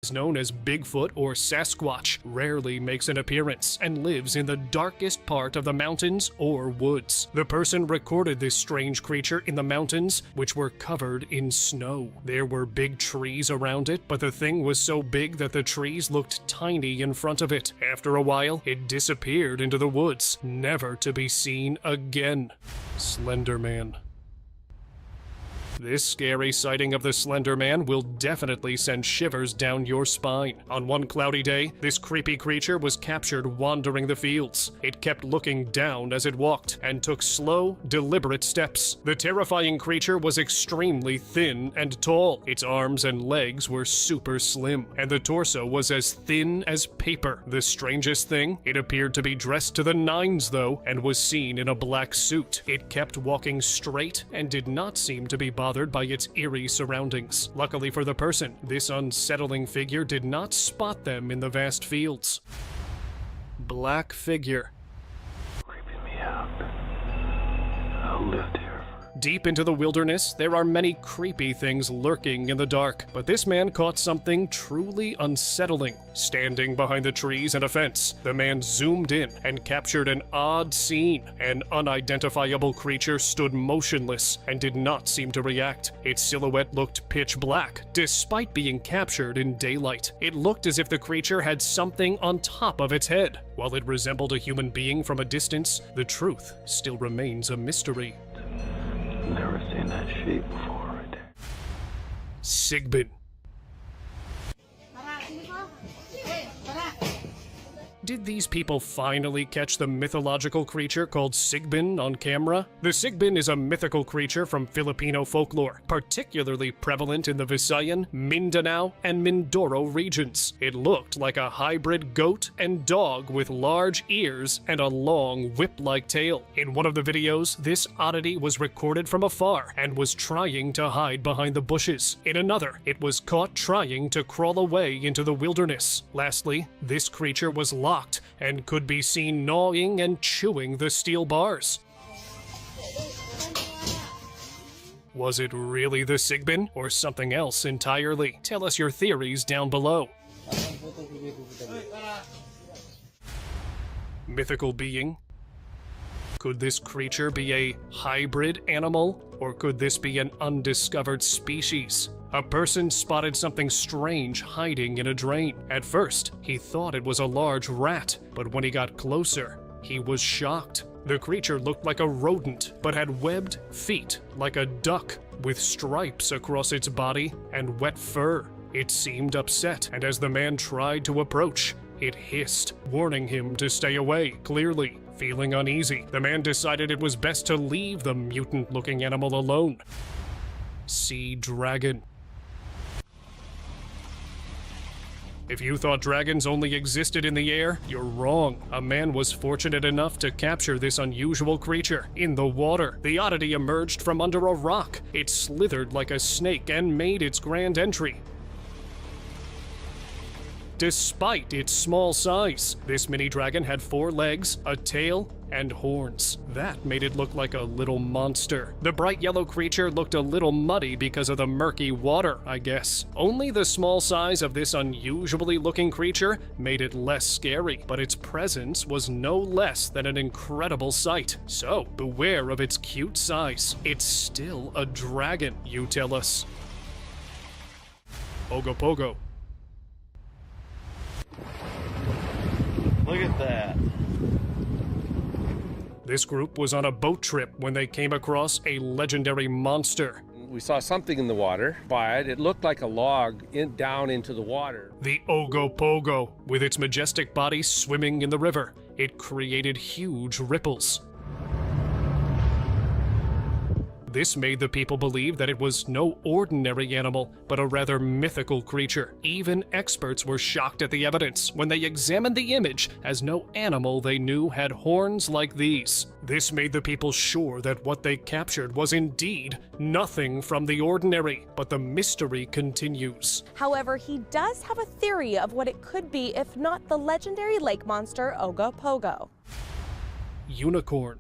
is known as Bigfoot or Sasquatch, rarely makes an appearance and lives in the darkest part of the mountains or woods. The person recorded this strange creature in the mountains, which were covered in snow. There were big trees around it, but the thing was so big that the trees looked tiny in front of it. After a while, it disappeared into the woods, never to be seen again. Slender Man. This scary sighting of the Slender Man will definitely send shivers down your spine. On one cloudy day, this creepy creature was captured wandering the fields. It kept looking down as it walked and took slow, deliberate steps. The terrifying creature was extremely thin and tall. Its arms and legs were super slim, and the torso was as thin as paper. The strangest thing, it appeared to be dressed to the nines though, and was seen in a black suit. It kept walking straight and did not seem to be bothered by its eerie surroundings. Luckily for the person, this unsettling figure did not spot them in the vast fields. Black Figure. Creeping me out. I'll live here. Deep into the wilderness, there are many creepy things lurking in the dark, but this man caught something truly unsettling. Standing behind the trees and a fence, the man zoomed in and captured an odd scene. An unidentifiable creature stood motionless and did not seem to react. Its silhouette looked pitch black, despite being captured in daylight. It looked as if the creature had something on top of its head. While it resembled a human being from a distance, the truth still remains a mystery. Never seen that shape before right there. Sigbin. Did these people finally catch the mythological creature called Sigbin on camera? The Sigbin is a mythical creature from Filipino folklore, particularly prevalent in the Visayan, Mindanao, and Mindoro regions. It looked like a hybrid goat and dog with large ears and a long whip-like tail. In one of the videos, this oddity was recorded from afar and was trying to hide behind the bushes. In another, it was caught trying to crawl away into the wilderness. Lastly, this creature was locked and could be seen gnawing and chewing the steel bars. Was it really the Sigbin or something else entirely? Tell us your theories down below. Mythical being? Could this creature be a hybrid animal, or could this be an undiscovered species? A person spotted something strange hiding in a drain. At first, he thought it was a large rat, but when he got closer, he was shocked. The creature looked like a rodent, but had webbed feet like a duck, with stripes across its body and wet fur. It seemed upset, and as the man tried to approach, it hissed, warning him to stay away. Clearly, feeling uneasy, the man decided it was best to leave the mutant-looking animal alone. Sea Dragon. If you thought dragons only existed in the air, you're wrong. A man was fortunate enough to capture this unusual creature in the water. The oddity emerged from under a rock. It slithered like a snake and made its grand entry. Despite its small size, this mini dragon had 4 legs, a tail, and horns. That made it look like a little monster. The bright yellow creature looked a little muddy because of the murky water, I guess. Only the small size of this unusually looking creature made it less scary, but its presence was no less than an incredible sight. So, beware of its cute size. It's still a dragon, you tell us. Ogopogo. Look at that. This group was on a boat trip when they came across a legendary monster. We saw something in the water. By it, it looked like a log down into the water. The Ogopogo, with its majestic body swimming in the river, it created huge ripples. This made the people believe that it was no ordinary animal, but a rather mythical creature. Even experts were shocked at the evidence when they examined the image, as no animal they knew had horns like these. This made the people sure that what they captured was indeed nothing from the ordinary, but the mystery continues. However, he does have a theory of what it could be if not the legendary lake monster Ogopogo. Unicorn.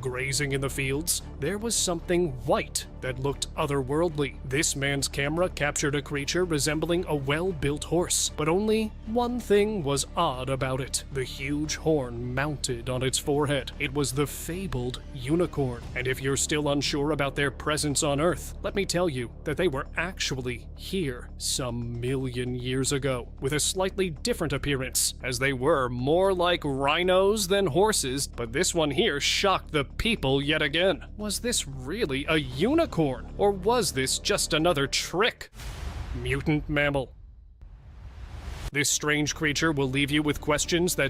Grazing in the fields, there was something white that looked otherworldly. This man's camera captured a creature resembling a well-built horse, but only one thing was odd about it: the huge horn mounted on its forehead. It was the fabled unicorn. And if you're still unsure about their presence on Earth, let me tell you that they were actually here some million years ago, with a slightly different appearance, as they were more like rhinos than horses, but this one here shocked the people yet again. Was this really a unicorn, or was this just another trick? Mutant mammal. This strange creature will leave you with questions that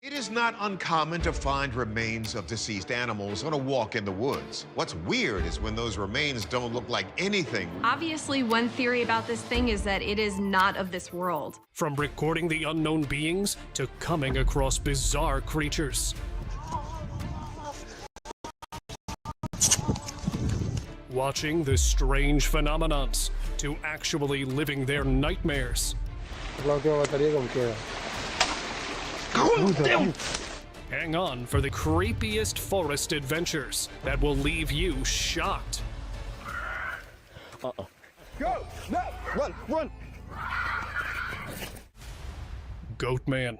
It is not uncommon to find remains of deceased animals on a walk in the woods. What's weird is when those remains don't look like anything. Obviously, one theory about this thing is that it is not of this world. from recording the unknown beings to coming across bizarre creatures. Watching the strange phenomenons to actually living their nightmares. Hang on for the creepiest forest adventures that will leave you shocked. Go! No! Run! Run! Goatman.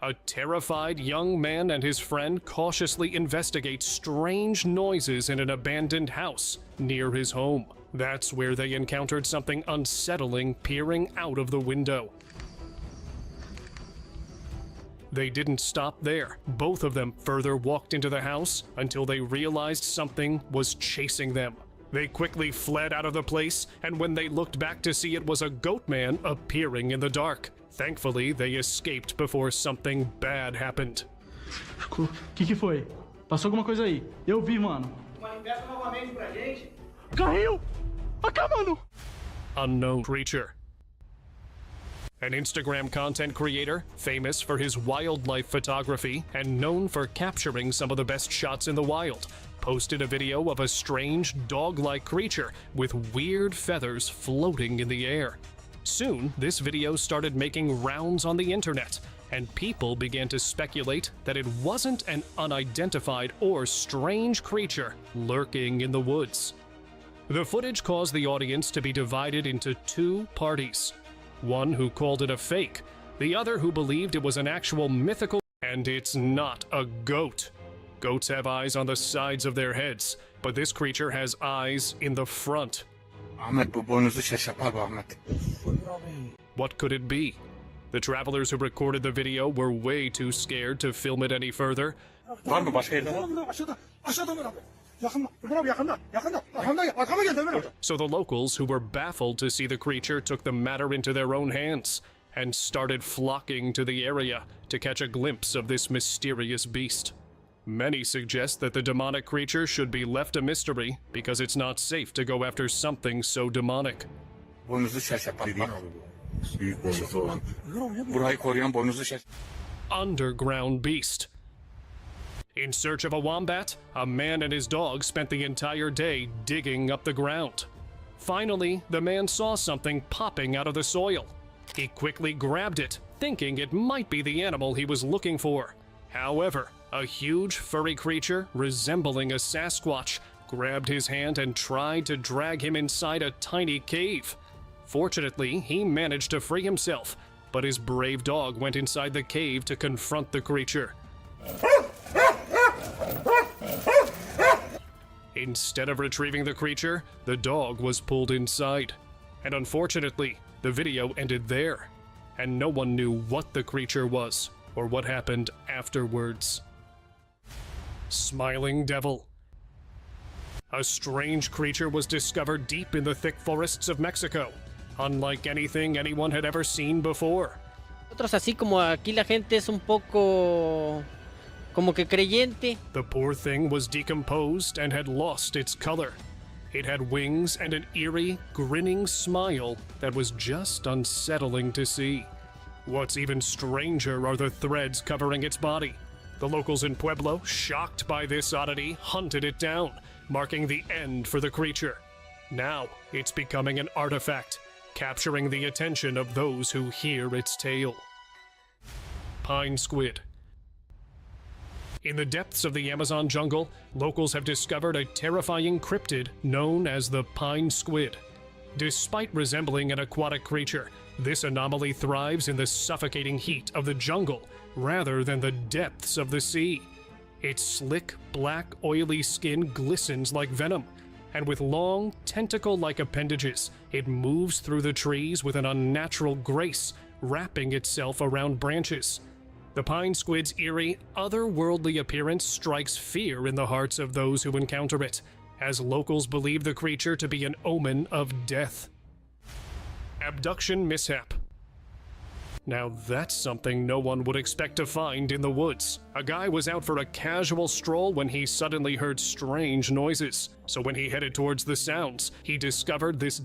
A terrified young man and his friend cautiously investigate strange noises in an abandoned house near his home. That's where they encountered something unsettling peering out of the window. They didn't stop there. Both of them further walked into the house until they realized something was chasing them. They quickly fled out of the place, and when they looked back to see it was a goat man appearing in the dark. Thankfully, they escaped before something bad happened. Que foi? Passou alguma coisa aí. Eu vi, mano. Caiu! Acabando! Unknown creature. An Instagram content creator, famous for his wildlife photography and known for capturing some of the best shots in the wild, posted a video of a strange dog-like creature with weird feathers floating in the air. Soon, this video started making rounds on the internet, and people began to speculate that it wasn't an unidentified or strange creature lurking in the woods. The footage caused the audience to be divided into two parties. One who called it a fake, the other who believed it was an actual mythical, and it's not a goat. Goats have eyes on the sides of their heads, but this creature has eyes in the front. What could it be? The travelers who recorded the video were way too scared to film it any further. So the locals, who were baffled to see the creature, took the matter into their own hands and started flocking to the area to catch a glimpse of this mysterious beast. Many suggest that the demonic creature should be left a mystery because it's not safe to go after something so demonic. Underground beast. In search of a wombat, a man and his dog spent the entire day digging up the ground. Finally, the man saw something popping out of the soil. He quickly grabbed it, thinking it might be the animal he was looking for. However, a huge furry creature resembling a Sasquatch grabbed his hand and tried to drag him inside a tiny cave. Fortunately, he managed to free himself, but his brave dog went inside the cave to confront the creature. Instead of retrieving the creature, the dog was pulled inside. And unfortunately, the video ended there, and no one knew what the creature was or what happened afterwards. Smiling Devil. A strange creature was discovered deep in the thick forests of Mexico, unlike anything anyone had ever seen before. Otros así como aquí la gente es un poco como que creyente. The poor thing was decomposed and had lost its color. It had wings and an eerie, grinning smile that was just unsettling to see. What's even stranger are the threads covering its body. The locals in Pueblo, shocked by this oddity, hunted it down, marking the end for the creature. Now, it's becoming an artifact, capturing the attention of those who hear its tale. Pine squid. In the depths of the Amazon jungle, locals have discovered a terrifying cryptid known as the pine squid. Despite resembling an aquatic creature, this anomaly thrives in the suffocating heat of the jungle rather than the depths of the sea. Its slick, black, oily skin glistens like venom, and with long, tentacle-like appendages, it moves through the trees with an unnatural grace, wrapping itself around branches. The pine squid's eerie, otherworldly appearance strikes fear in the hearts of those who encounter it, as locals believe the creature to be an omen of death. Abduction mishap. Now that's something no one would expect to find in the woods. A guy was out for a casual stroll when he suddenly heard strange noises. So when he headed towards the sounds, he discovered this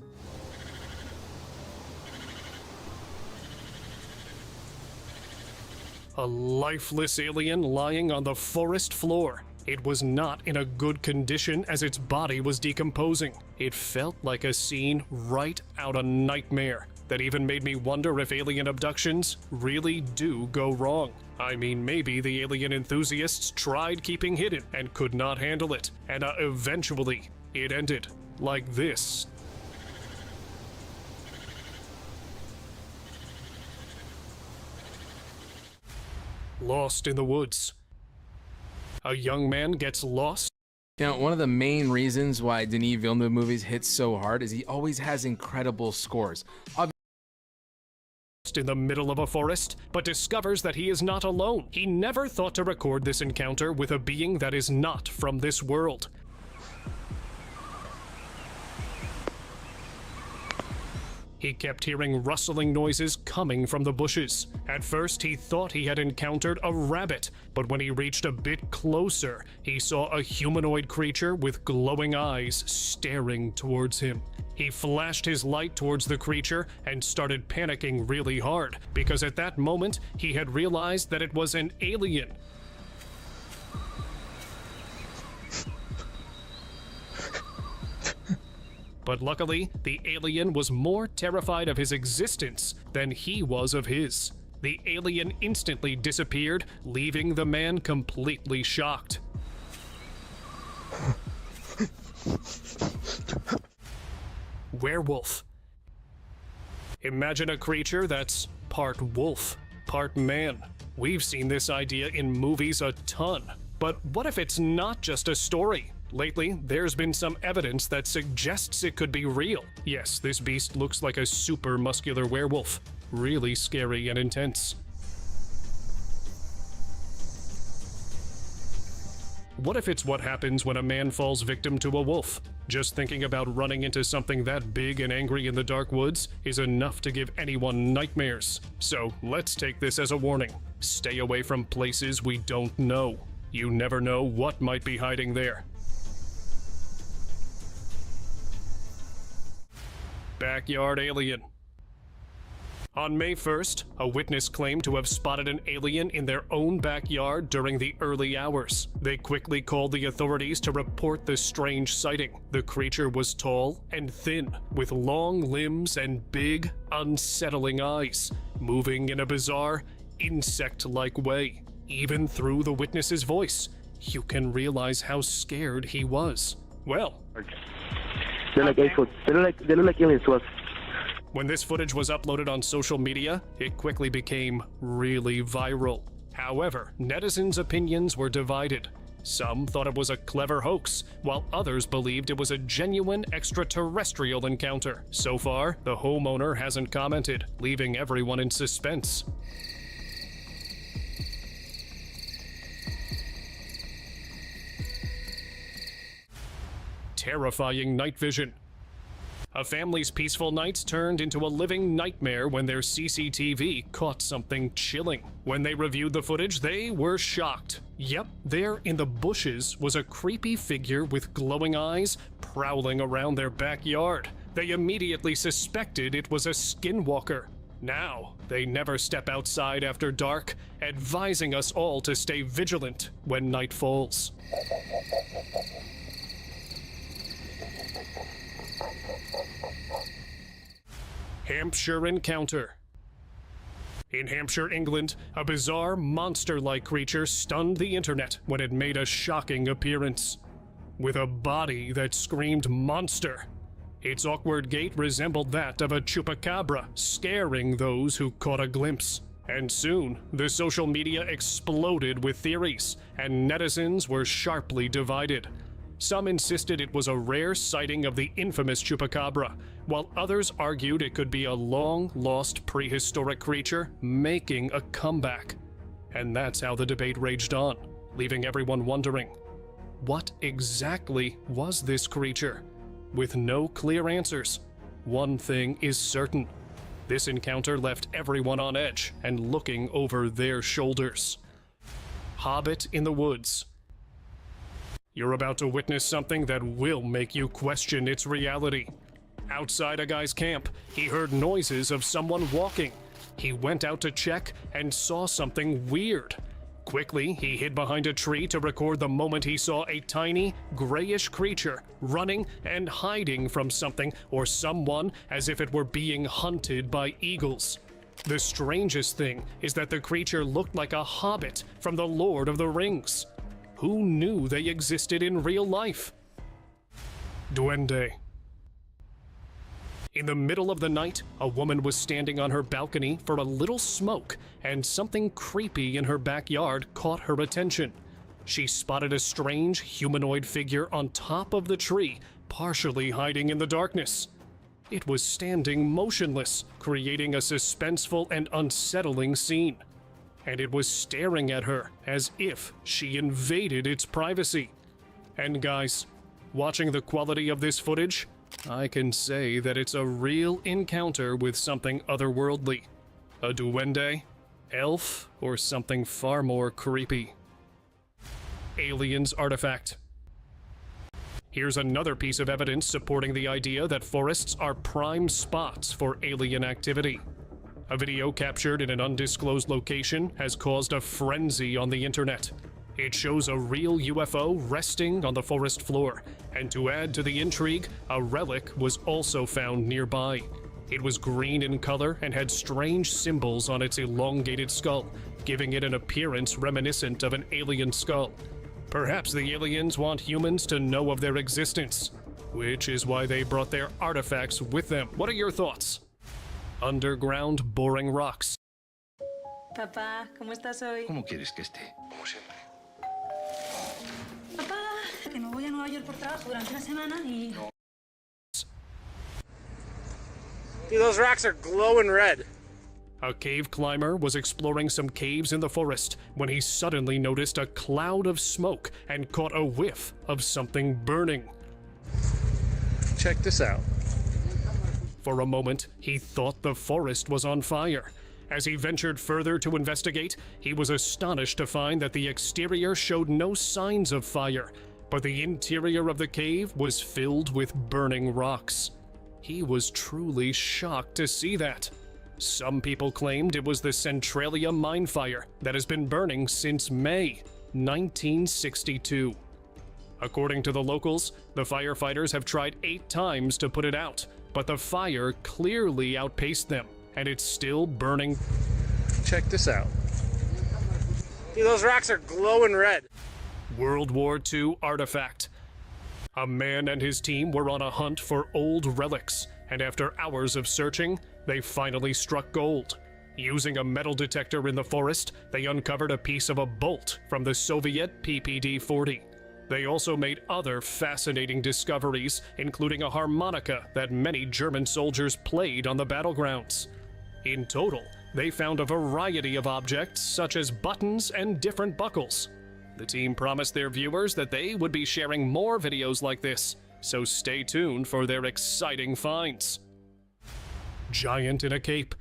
a lifeless alien lying on the forest floor. It was not in a good condition as its body was decomposing. It felt like a scene right out of Nightmare that even made me wonder if alien abductions really do go wrong. I mean, maybe the alien enthusiasts tried keeping hidden and could not handle it, and eventually it ended like this. Lost in the woods. A young man gets lost. You know, one of the main reasons why Denis Villeneuve movies hit so hard is he always has incredible scores. In the middle of a forest, but discovers that he is not alone. He never thought to record this encounter with a being that is not from this world. He kept hearing rustling noises coming from the bushes. At first, he thought he had encountered a rabbit, but when he reached a bit closer, he saw a humanoid creature with glowing eyes staring towards him. He flashed his light towards the creature and started panicking really hard, because at that moment, he had realized that it was an alien. But luckily, the alien was more terrified of his existence than he was of his. The alien instantly disappeared, leaving the man completely shocked. Werewolf. Imagine a creature that's part wolf, part man. We've seen this idea in movies a ton. But what if it's not just a story? Lately, there's been some evidence that suggests it could be real. Yes, this beast looks like a super muscular werewolf. Really scary and intense. What if it's what happens when a man falls victim to a wolf? Just thinking about running into something that big and angry in the dark woods is enough to give anyone nightmares. So let's take this as a warning. Stay away from places we don't know. You never know what might be hiding there. Backyard alien. On May 1st, a witness claimed to have spotted an alien in their own backyard during the early hours. They quickly called the authorities to report the strange sighting. The creature was tall and thin, with long limbs and big, unsettling eyes, moving in a bizarre, insect-like way. Even through the witness's voice, you can realize how scared he was. Well, They look like aliens to us. when this footage was uploaded on social media, it quickly became really viral. However, netizens' opinions were divided. Some thought it was a clever hoax, while others believed it was a genuine extraterrestrial encounter. So far, the homeowner hasn't commented, leaving everyone in suspense. Terrifying night vision. A family's peaceful nights turned into a living nightmare when their CCTV caught something chilling. When they reviewed the footage, they were shocked. Yep, there in the bushes was a creepy figure with glowing eyes prowling around their backyard. They immediately suspected it was a skinwalker. Now, they never step outside after dark, advising us all to stay vigilant when night falls. Hampshire Encounter. In Hampshire, England, a bizarre monster-like creature stunned the internet when it made a shocking appearance. With a body that screamed monster, its awkward gait resembled that of a chupacabra, scaring those who caught a glimpse. And soon, the social media exploded with theories, and netizens were sharply divided. Some insisted it was a rare sighting of the infamous chupacabra, while others argued it could be a long-lost prehistoric creature making a comeback. And that's how the debate raged on, leaving everyone wondering, what exactly was this creature? With no clear answers, one thing is certain. This encounter left everyone on edge and looking over their shoulders. Hobbit in the woods. You're about to witness something that will make you question its reality. Outside a guy's camp, he heard noises of someone walking. He went out to check and saw something weird. Quickly, he hid behind a tree to record the moment he saw a tiny, grayish creature running and hiding from something or someone as if it were being hunted by eagles. The strangest thing is that the creature looked like a hobbit from The Lord of the Rings. Who knew they existed in real life? Duende. In the middle of the night, a woman was standing on her balcony for a little smoke, and something creepy in her backyard caught her attention. She spotted a strange humanoid figure on top of the tree, partially hiding in the darkness. It was standing motionless, creating a suspenseful and unsettling scene. And it was staring at her as if she invaded its privacy. And guys, watching the quality of this footage, I can say that it's a real encounter with something otherworldly. A duende, elf, or something far more creepy. Aliens artifact. Here's another piece of evidence supporting the idea that forests are prime spots for alien activity. A video captured in an undisclosed location has caused a frenzy on the internet. It shows a real UFO resting on the forest floor, and to add to the intrigue, a relic was also found nearby. It was green in color and had strange symbols on its elongated skull, giving it an appearance reminiscent of an alien skull. Perhaps the aliens want humans to know of their existence, which is why they brought their artifacts with them. What are your thoughts? Underground boring rocks. Papá, ¿cómo estás hoy? ¿Cómo quieres que esté? Como siempre. Papá, que me voy a Nueva York por trabajo durante una semana y... Dude, those rocks are glowing red. A cave climber was exploring some caves in the forest when he suddenly noticed a cloud of smoke and caught a whiff of something burning. Check this out. For a moment, he thought the forest was on fire. As he ventured further to investigate, he was astonished to find that the exterior showed no signs of fire, but the interior of the cave was filled with burning rocks. He was truly shocked to see that. Some people claimed it was the Centralia mine fire that has been burning since May 1962. According to the locals, the firefighters have tried 8 times to put it out, but the fire clearly outpaced them, and it's still burning. Check this out. Dude, those rocks are glowing red. World War II artifact. A man and his team were on a hunt for old relics, and after hours of searching, they finally struck gold. Using a metal detector in the forest, they uncovered a piece of a bolt from the Soviet PPD-40. They also made other fascinating discoveries, including a harmonica that many German soldiers played on the battlegrounds. In total, they found a variety of objects such as buttons and different buckles. The team promised their viewers that they would be sharing more videos like this, so stay tuned for their exciting finds. Giant in a cape.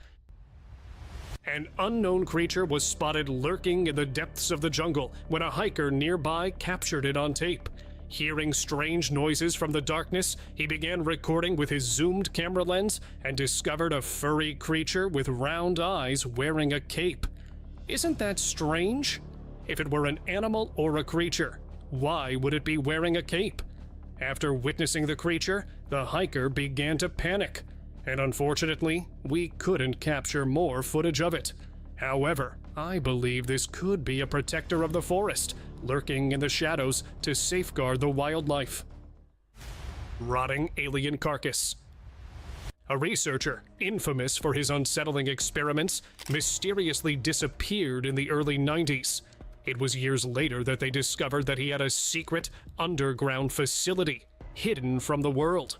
An unknown creature was spotted lurking in the depths of the jungle when a hiker nearby captured it on tape. Hearing strange noises from the darkness, he began recording with his zoomed camera lens and discovered a furry creature with round eyes wearing a cape. Isn't that strange? If it were an animal or a creature, why would it be wearing a cape? After witnessing the creature, the hiker began to panic. and unfortunately, we couldn't capture more footage of it. However, I believe this could be a protector of the forest, lurking in the shadows to safeguard the wildlife. Rotting alien carcass. A researcher, infamous for his unsettling experiments, mysteriously disappeared in the early 90s. It was years later that they discovered that he had a secret underground facility, hidden from the world.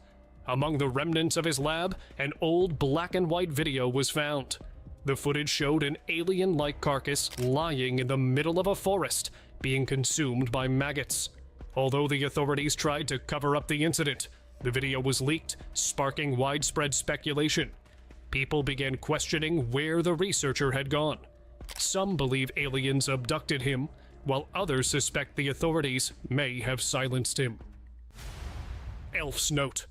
Among the remnants of his lab, an old black and white video was found. The footage showed an alien-like carcass lying in the middle of a forest, being consumed by maggots. Although the authorities tried to cover up the incident, the video was leaked, sparking widespread speculation. People began questioning where the researcher had gone. Some believe aliens abducted him, while others suspect the authorities may have silenced him. Elf's Note.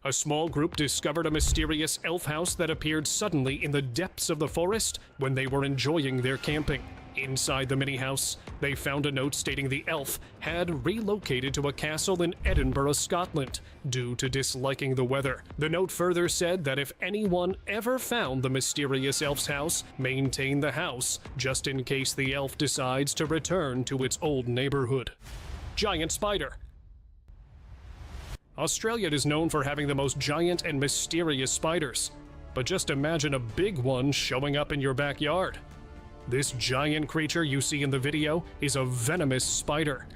A small group discovered a mysterious elf house that appeared suddenly in the depths of the forest when they were enjoying their camping. Inside the mini house, they found a note stating the elf had relocated to a castle in Edinburgh, Scotland, due to disliking the weather. The note further said that if anyone ever found the mysterious elf's house, maintain the house just in case the elf decides to return to its old neighborhood. Giant spider. Australia is known for having the most giant and mysterious spiders, but just imagine a big one showing up in your backyard. This giant creature you see in the video is a venomous spider,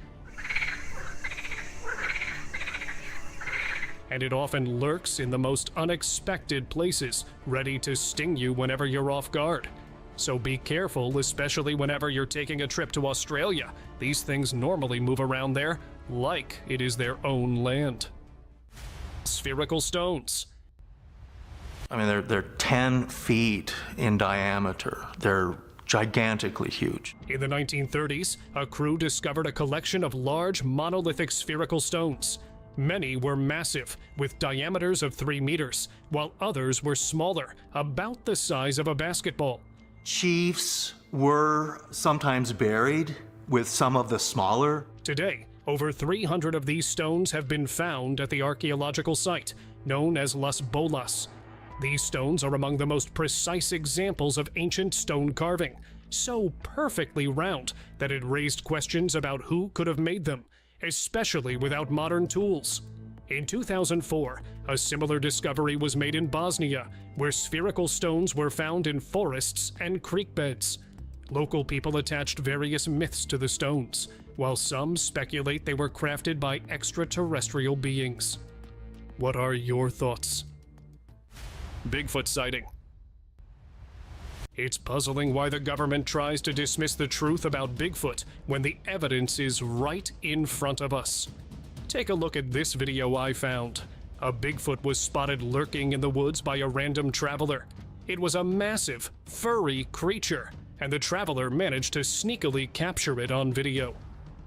and it often lurks in the most unexpected places, ready to sting you whenever you're off guard. So be careful, especially whenever you're taking a trip to Australia. These things normally move around there like it is their own land. Spherical stones. I mean, they're 10 feet in diameter. They're gigantically huge. In the 1930s, a crew discovered a collection of large monolithic spherical stones. Many were massive, with diameters of 3 meters, while others were smaller, about the size of a basketball. Chiefs were sometimes buried with some of the smaller. Today, over 300 of these stones have been found at the archaeological site, known as Las Bolas. These stones are among the most precise examples of ancient stone carving, so perfectly round that it raised questions about who could have made them, especially without modern tools. In 2004, a similar discovery was made in Bosnia, where spherical stones were found in forests and creek beds. Local people attached various myths to the stones, while some speculate they were crafted by extraterrestrial beings. What are your thoughts? Bigfoot sighting. It's puzzling why the government tries to dismiss the truth about Bigfoot when the evidence is right in front of us. Take a look at this video I found. A Bigfoot was spotted lurking in the woods by a random traveler. It was a massive, furry creature, and the traveler managed to sneakily capture it on video.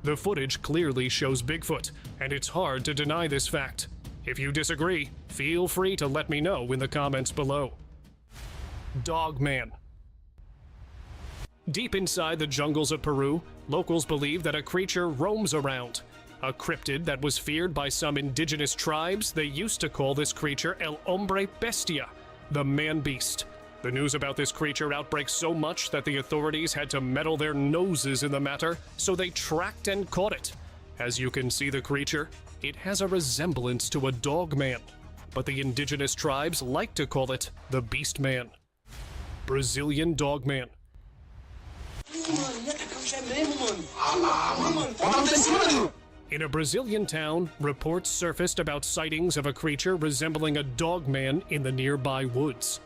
The footage clearly shows Bigfoot, and it's hard to deny this fact. If you disagree, feel free to let me know in the comments below. Dogman. Deep inside the jungles of Peru, locals believe that a creature roams around. A cryptid that was feared by some indigenous tribes, they used to call this creature El Hombre Bestia, the man-beast. The news about this creature outbreaks so much that the authorities had to meddle their noses in the matter, so they tracked and caught it. As you can see the creature, it has a resemblance to a dogman, but the indigenous tribes like to call it the Beast Man. Brazilian Dogman. In a Brazilian town, reports surfaced about sightings of a creature resembling a dogman in the nearby woods.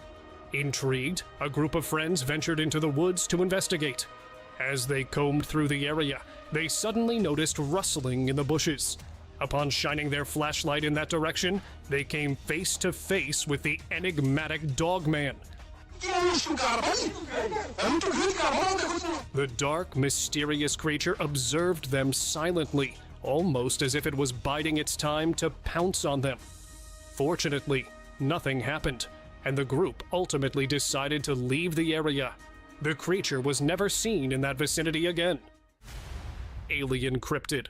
Intrigued, a group of friends ventured into the woods to investigate. As they combed through the area, they suddenly noticed rustling in the bushes. Upon shining their flashlight in that direction, they came face to face with the enigmatic Dogman. The dark, mysterious creature observed them silently, almost as if it was biding its time to pounce on them. Fortunately, nothing happened, and the group ultimately decided to leave the area. The creature was never seen in that vicinity again. Alien cryptid.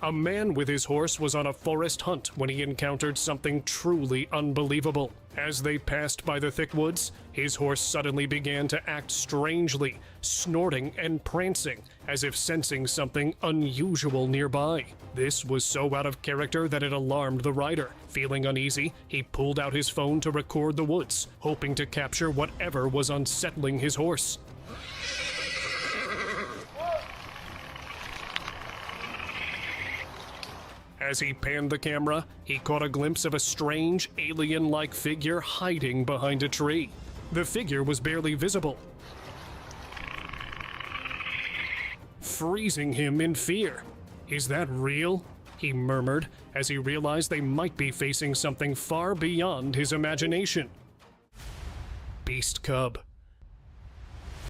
A man with his horse was on a forest hunt when he encountered something truly unbelievable. As they passed by the thick woods, his horse suddenly began to act strangely, snorting and prancing, as if sensing something unusual nearby. This was so out of character that it alarmed the rider. Feeling uneasy, he pulled out his phone to record the woods, hoping to capture whatever was unsettling his horse. As he panned the camera, he caught a glimpse of a strange, alien-like figure hiding behind a tree. The figure was barely visible, freezing him in fear. "Is that real?" he murmured as he realized they might be facing something far beyond his imagination. Beast cub.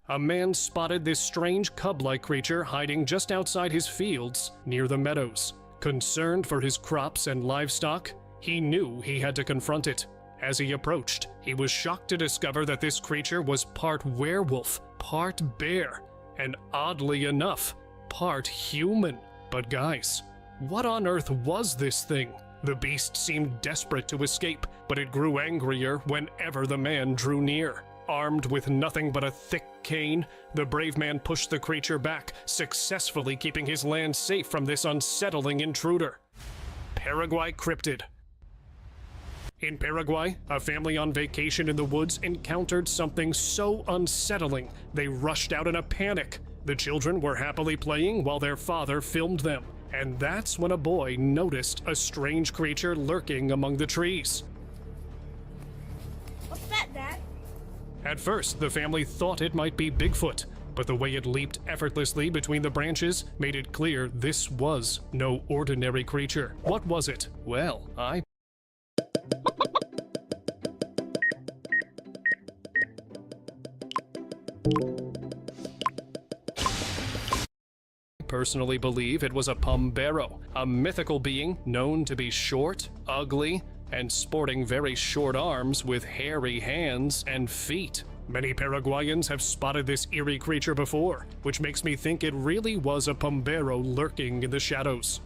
A man spotted this strange cub-like creature hiding just outside his fields near the meadows. Concerned for his crops and livestock, he knew he had to confront it. As he approached, he was shocked to discover that this creature was part werewolf, part bear, and oddly enough, part human. But guys, what on earth was this thing? The beast seemed desperate to escape, but it grew angrier whenever the man drew near. Armed with nothing but a thick cane, the brave man pushed the creature back, successfully keeping his land safe from this unsettling intruder. Paraguay cryptid. In Paraguay, a family on vacation in the woods encountered something so unsettling they rushed out in a panic. The children were happily playing while their father filmed them, and that's when a boy noticed a strange creature lurking among the trees. What's that, Dad? At first, the family thought it might be Bigfoot, but the way it leaped effortlessly between the branches made it clear this was no ordinary creature. What was it? Well, I personally believe it was a Pombero, a mythical being known to be short, ugly, and sporting very short arms with hairy hands and feet. Many Paraguayans have spotted this eerie creature before, which makes me think it really was a Pombero lurking in the shadows.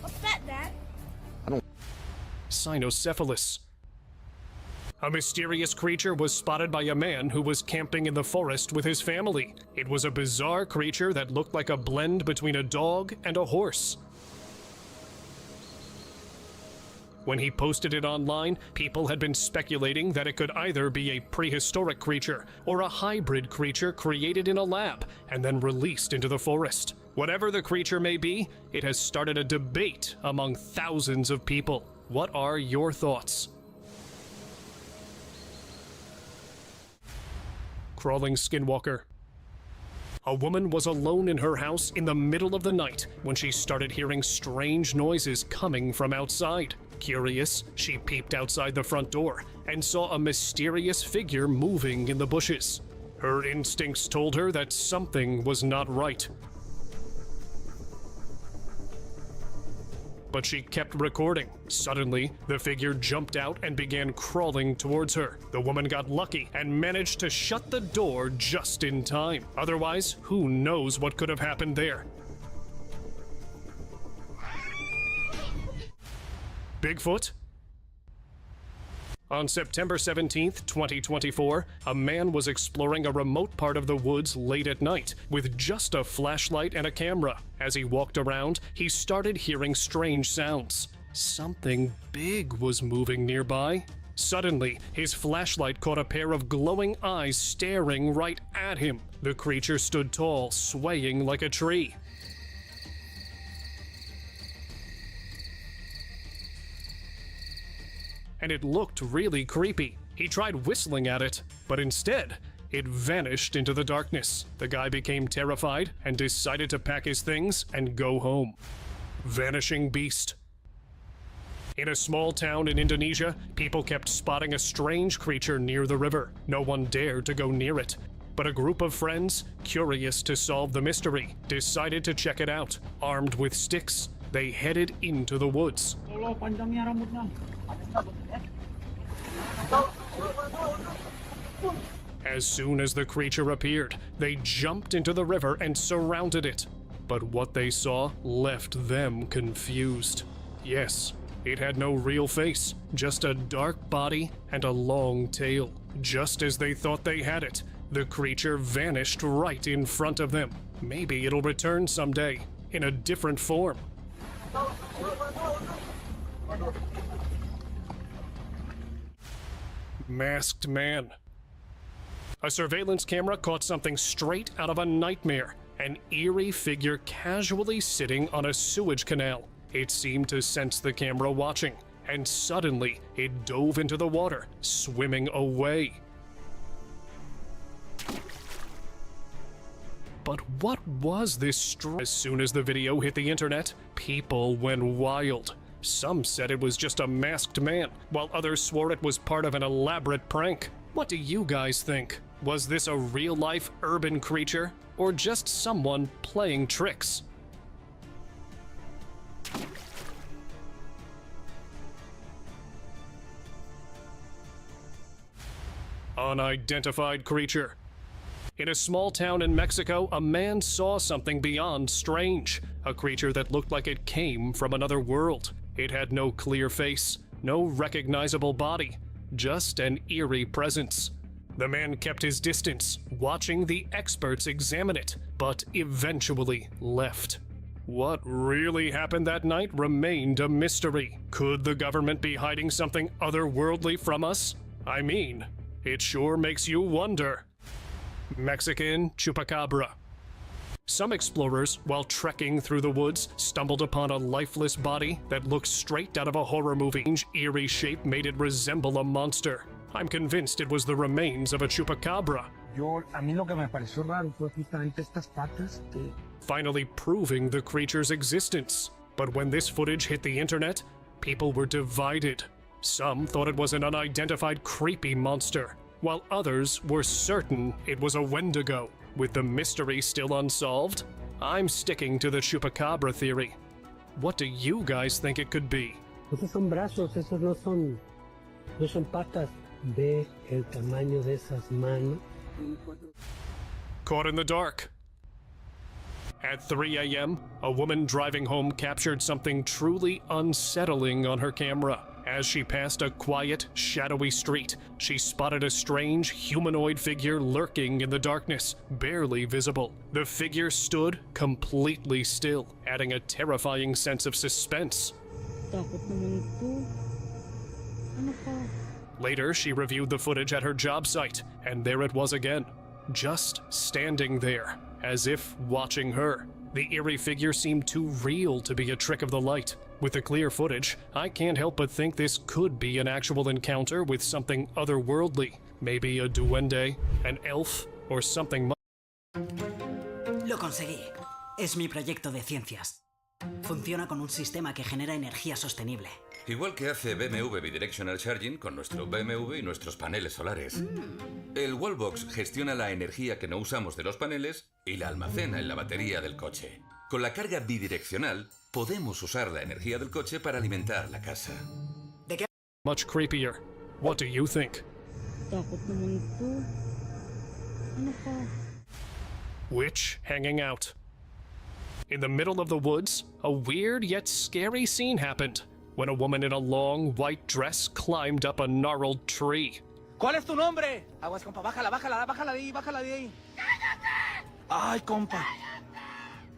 What's that, Dad? Cynocephalus. A mysterious creature was spotted by a man who was camping in the forest with his family. It was a bizarre creature that looked like a blend between a dog and a horse. When he posted it online, people had been speculating that it could either be a prehistoric creature or a hybrid creature created in a lab and then released into the forest. Whatever the creature may be, it has started a debate among thousands of people. What are your thoughts? Crawling skinwalker. A woman was alone in her house in the middle of the night when she started hearing strange noises coming from outside. Curious, she peeped outside the front door and saw a mysterious figure moving in the bushes. Her instincts told her that something was not right. But she kept recording. Suddenly, the figure jumped out and began crawling towards her. The woman got lucky and managed to shut the door just in time. Otherwise, who knows what could have happened there? Bigfoot? On September 17th, 2024, a man was exploring a remote part of the woods late at night with just a flashlight and a camera. As he walked around, he started hearing strange sounds. Something big was moving nearby. Suddenly, his flashlight caught a pair of glowing eyes staring right at him. The creature stood tall, swaying like a tree. And it looked really creepy. He tried whistling at it, but instead, it vanished into the darkness. The guy became terrified and decided to pack his things and go home. Vanishing beast. In a small town in Indonesia, people kept spotting a strange creature near the river. No one dared to go near it, but a group of friends, curious to solve the mystery, decided to check it out. Armed with sticks, they headed into the woods. As soon as the creature appeared, they jumped into the river and surrounded it. but what they saw left them confused. Yes, it had no real face, just a dark body and a long tail. Just as they thought they had it, the creature vanished right in front of them. Maybe it'll return someday, in a different form. Masked man. A surveillance camera caught something straight out of a nightmare. An eerie figure casually sitting on a sewage canal. It seemed to sense the camera watching, and suddenly it dove into the water, swimming away. But what was this As soon as the video hit the internet, people went wild. Some said it was just a masked man, while others swore it was part of an elaborate prank. What do you guys think? Was this a real-life urban creature, or just someone playing tricks? Unidentified creature. In a small town in Mexico, a man saw something beyond strange. A creature that looked like it came from another world. It had no clear face, no recognizable body, just an eerie presence. The man kept his distance, watching the experts examine it, but eventually left. What really happened that night remained a mystery. Could the government be hiding something otherworldly from us? I mean, it sure makes you wonder. Mexican chupacabra. Some explorers, while trekking through the woods, stumbled upon a lifeless body that looked straight out of a horror movie. Strange, eerie shape made it resemble a monster. I'm convinced it was the remains of a chupacabra. Finally proving the creature's existence. But when this footage hit the internet, people were divided. Some thought it was an unidentified creepy monster, while others were certain it was a Wendigo. With the mystery still unsolved, I'm sticking to the chupacabra theory. What do you guys think it could be? Esos son brazos, esos no son patas. Ve el tamaño de esas manos. Caught in the dark. At 3 a.m., a woman driving home captured something truly unsettling on her camera. As she passed a quiet, shadowy street, she spotted a strange, humanoid figure lurking in the darkness, barely visible. The figure stood completely still, adding a terrifying sense of suspense. Later, she reviewed the footage at her job site, and there it was again, just standing there, as if watching her. The eerie figure seemed too real to be a trick of the light. With the clear footage, I can't help but think this could be an actual encounter with something otherworldly. Maybe a duende, an elf, or something. Lo conseguí. Es mi proyecto de ciencias. Funciona con un sistema que genera energía sostenible. Igual que hace BMW Bidirectional Charging con nuestro BMW y nuestros paneles solares. El Wallbox gestiona la energía que no usamos de los paneles y la almacena en la batería del coche. Con la carga bidireccional, podemos usar la energía del coche para alimentar la casa. Much creepier. What do you think? Witch hanging out. In the middle of the woods, a weird yet scary scene happened when a woman in a long white dress climbed up a gnarled tree. ¿Cuál es tu nombre? Aguas, compa, bájala de ahí. Ay, compa.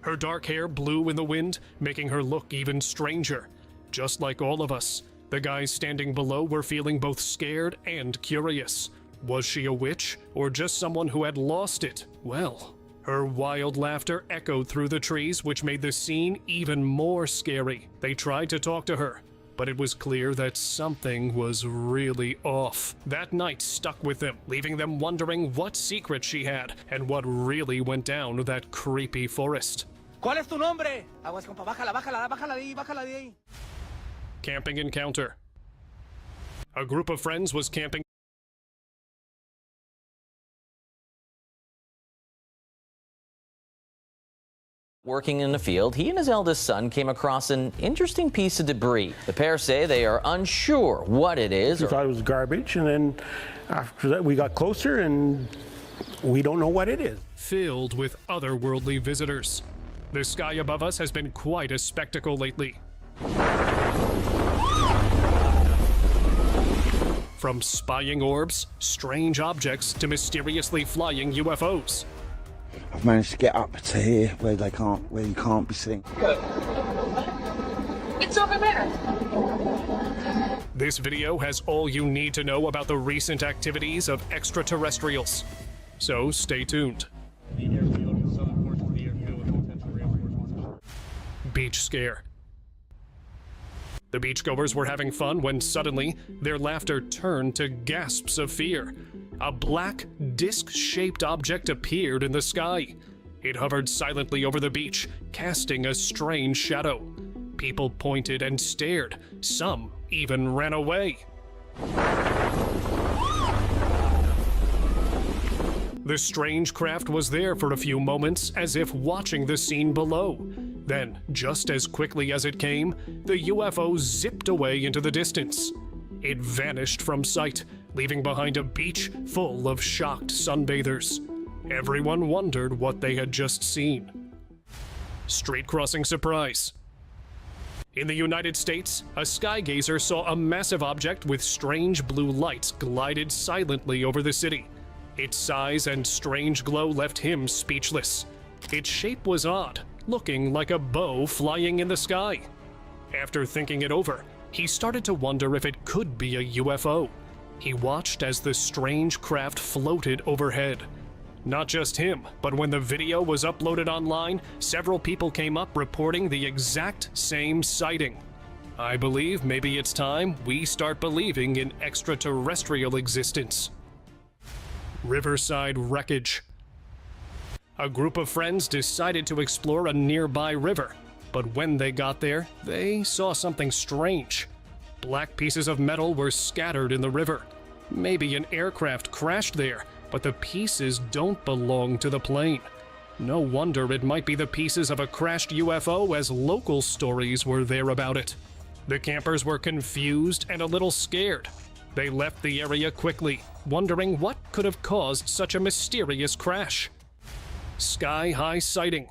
Her dark hair blew in the wind, making her look even stranger. Just like all of us, the guys standing below were feeling both scared and curious. Was she a witch, or just someone who had lost it? Well, her wild laughter echoed through the trees, which made the scene even more scary. They tried to talk to her, but it was clear that something was really off. That night stuck with them, leaving them wondering what secret she had and what really went down that creepy forest. ¿Cuál es tu nombre? Aguas, compa, bájala de ahí. Camping encounter. A group of friends was camping. Working in the field, he and his eldest son came across an interesting piece of debris. The pair say they are unsure what it is. We thought it was garbage, and then after that we got closer and we don't know what it is. Filled with otherworldly visitors. The sky above us has been quite a spectacle lately. From spying orbs, strange objects, to mysteriously flying UFOs. I've managed to get up to here where you can't be seen. It's over there. This video has all you need to know about the recent activities of extraterrestrials. So stay tuned. Beach scare. The beachgoers were having fun when suddenly their laughter turned to gasps of fear. A black, disc-shaped object appeared in the sky. It hovered silently over the beach, casting a strange shadow. People pointed and stared. Some even ran away. The strange craft was there for a few moments, as if watching the scene below. Then, just as quickly as it came, the UFO zipped away into the distance. It vanished from sight, leaving behind a beach full of shocked sunbathers. Everyone wondered what they had just seen. Street crossing surprise. In the United States, a skygazer saw a massive object with strange blue lights glided silently over the city. Its size and strange glow left him speechless. Its shape was odd, looking like a bow flying in the sky. After thinking it over, he started to wonder if it could be a UFO. He watched as the strange craft floated overhead. Not just him, but when the video was uploaded online, several people came up reporting the exact same sighting. I believe maybe it's time we start believing in extraterrestrial existence. Riverside wreckage. A group of friends decided to explore a nearby river, but when they got there, they saw something strange. Black pieces of metal were scattered in the river. Maybe an aircraft crashed there, but the pieces don't belong to the plane. No wonder it might be the pieces of a crashed UFO, as local stories were there about it. The campers were confused and a little scared. They left the area quickly, wondering what could have caused such a mysterious crash. Sky-high sighting.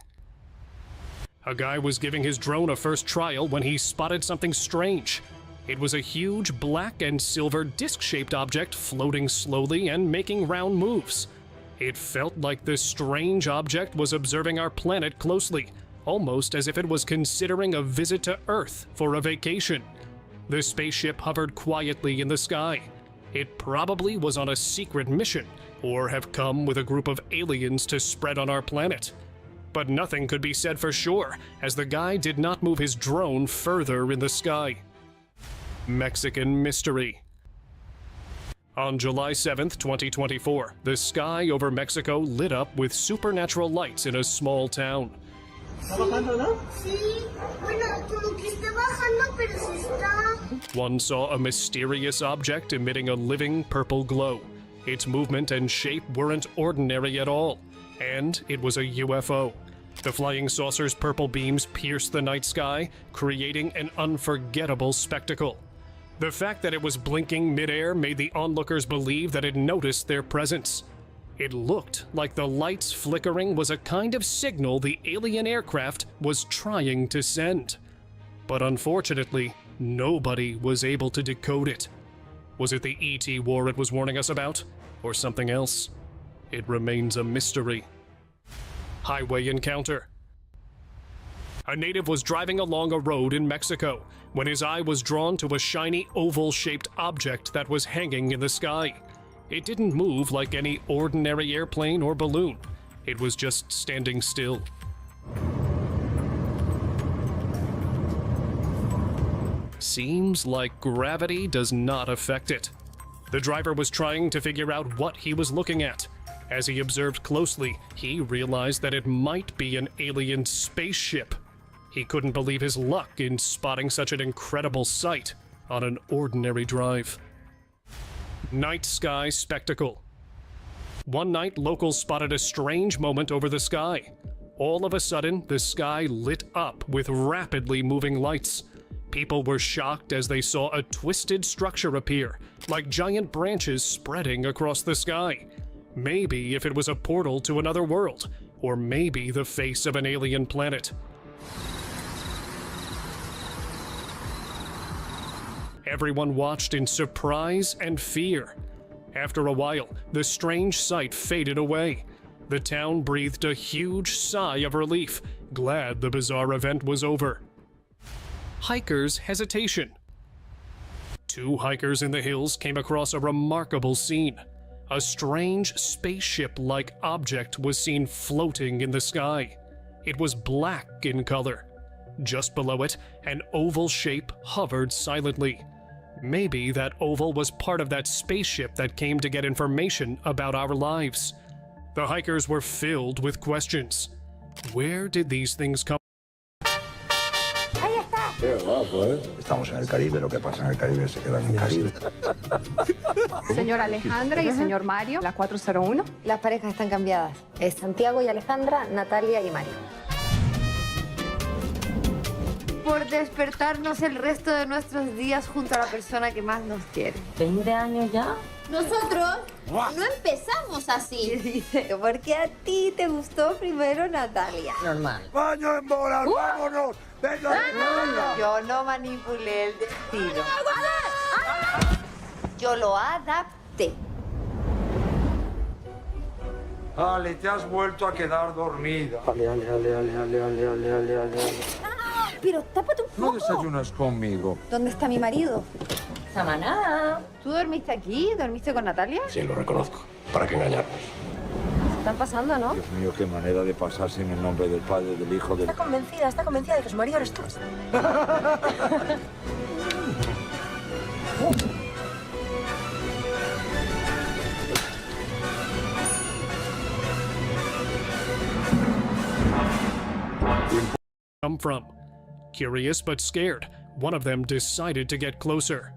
A guy was giving his drone a first trial when he spotted something strange. It was a huge black and silver disc-shaped object floating slowly and making round moves. It felt like this strange object was observing our planet closely, almost as if it was considering a visit to Earth for a vacation. The spaceship hovered quietly in the sky. It probably was on a secret mission, or have come with a group of aliens to spread on our planet. But nothing could be said for sure, as the guy did not move his drone further in the sky. Mexican mystery. On July 7th, 2024, the sky over Mexico lit up with supernatural lights in a small town. One saw a mysterious object emitting a living purple glow. Its movement and shape weren't ordinary at all, and it was a UFO. The flying saucer's purple beams pierced the night sky, creating an unforgettable spectacle. The fact that it was blinking midair made the onlookers believe that it noticed their presence. It looked like the lights flickering was a kind of signal the alien aircraft was trying to send. But unfortunately, nobody was able to decode it. Was it the ET war it was warning us about, or something else? It remains a mystery. Highway encounter. A native was driving along a road in Mexico when his eye was drawn to a shiny oval-shaped object that was hanging in the sky. It didn't move like any ordinary airplane or balloon. It was just standing still. Seems like gravity does not affect it. The driver was trying to figure out what he was looking at. As he observed closely, he realized that it might be an alien spaceship. He couldn't believe his luck in spotting such an incredible sight on an ordinary drive. Night sky spectacle. One night, locals spotted a strange moment over the sky. All of a sudden, the sky lit up with rapidly moving lights. People were shocked as they saw a twisted structure appear, like giant branches spreading across the sky. Maybe if it was a portal to another world, or maybe the face of an alien planet. Everyone watched in surprise and fear. After a while, the strange sight faded away. The town breathed a huge sigh of relief, glad the bizarre event was over. Hikers' hesitation. Two hikers in the hills came across a remarkable scene. A strange spaceship-like object was seen floating in the sky. It was black in color. Just below it, an oval shape hovered silently. Maybe that oval was part of that spaceship that came to get information about our lives. The hikers were filled with questions. Where did these things come from? Qué guapo, ¿eh? Estamos en el Caribe, lo que pasa en el Caribe se queda en el Caribe. Señora Alejandra y señor Mario, la 401. Las parejas están cambiadas. Es Santiago y Alejandra, Natalia y Mario. Por despertarnos el resto de nuestros días junto a la persona que más nos quiere. ¿20 años ya? Nosotros no empezamos así. Dice, porque a ti te gustó primero Natalia. Normal. ¡Baño en bolas! ¡Vámonos! ¡Venga! No, yo no manipulé el destino. Yo lo adapté. Ale, te has vuelto a quedar dormida. Ale. Pero tápate un poco. No desayunas conmigo. ¿Dónde está mi marido? Samaná. ¿Tú dormiste aquí? ¿Dormiste con Natalia? Sí, lo reconozco. ¿Para qué engañarnos? Se están pasando, ¿no? Dios mío, qué manera de pasarse en el nombre del Padre, del Hijo, del... Está convencida de que su marido eres tú. Come from. Curious but scared, one of them decided to get closer.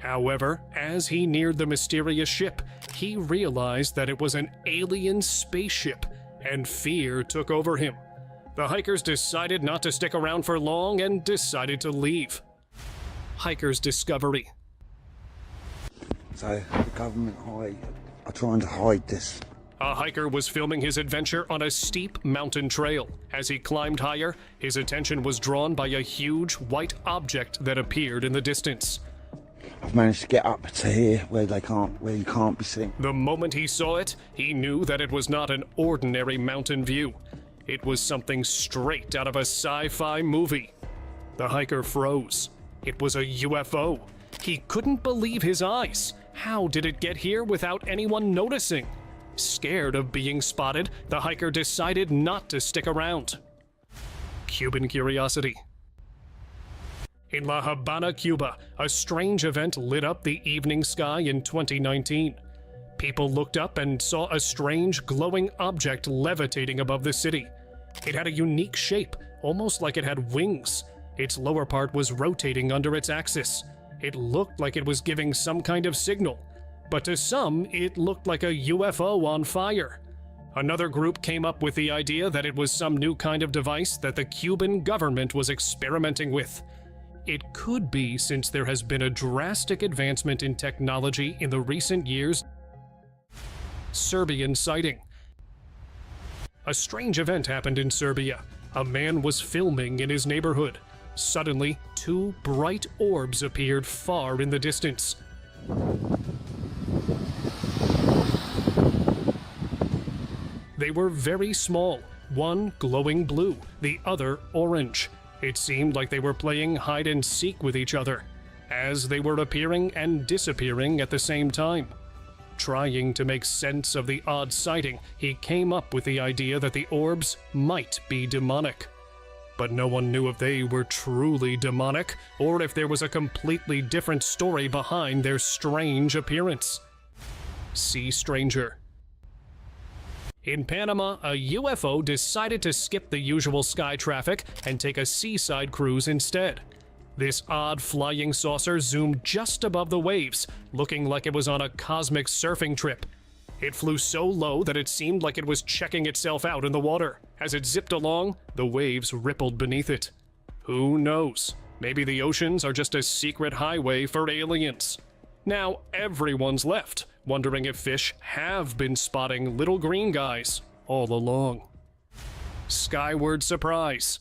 However, as he neared the mysterious ship, he realized that it was an alien spaceship, and fear took over him. The hikers decided not to stick around for long and decided to leave. Hiker's discovery. So, the government are trying to hide this. A hiker was filming his adventure on a steep mountain trail. As he climbed higher, his attention was drawn by a huge white object that appeared in the distance. I've managed to get up to here where you can't be seen. The moment he saw it, he knew that it was not an ordinary mountain view. It was something straight out of a sci-fi movie. The hiker froze. It was a UFO. He couldn't believe his eyes. How did it get here without anyone noticing? Scared of being spotted, the hiker decided not to stick around. Cuban curiosity. In La Habana, Cuba, a strange event lit up the evening sky in 2019. People looked up and saw a strange glowing object levitating above the city. It had a unique shape, almost like it had wings. Its lower part was rotating under its axis. It looked like it was giving some kind of signal. But to some, it looked like a UFO on fire. Another group came up with the idea that it was some new kind of device that the Cuban government was experimenting with. It could be, since there has been a drastic advancement in technology in the recent years. Serbian sighting. A strange event happened in Serbia. A man was filming in his neighborhood. Suddenly, two bright orbs appeared far in the distance. They were very small, one glowing blue, the other orange. It seemed like they were playing hide and seek with each other, as they were appearing and disappearing at the same time. Trying to make sense of the odd sighting, he came up with the idea that the orbs might be demonic. But no one knew if they were truly demonic, or if there was a completely different story behind their strange appearance. Sea Stranger. In Panama, a UFO decided to skip the usual sky traffic and take a seaside cruise instead. This odd flying saucer zoomed just above the waves, looking like it was on a cosmic surfing trip. It flew so low that it seemed like it was checking itself out in the water. As it zipped along, the waves rippled beneath it. Who knows? Maybe the oceans are just a secret highway for aliens. Now everyone's left, wondering if fish have been spotting little green guys all along. skyward surprise.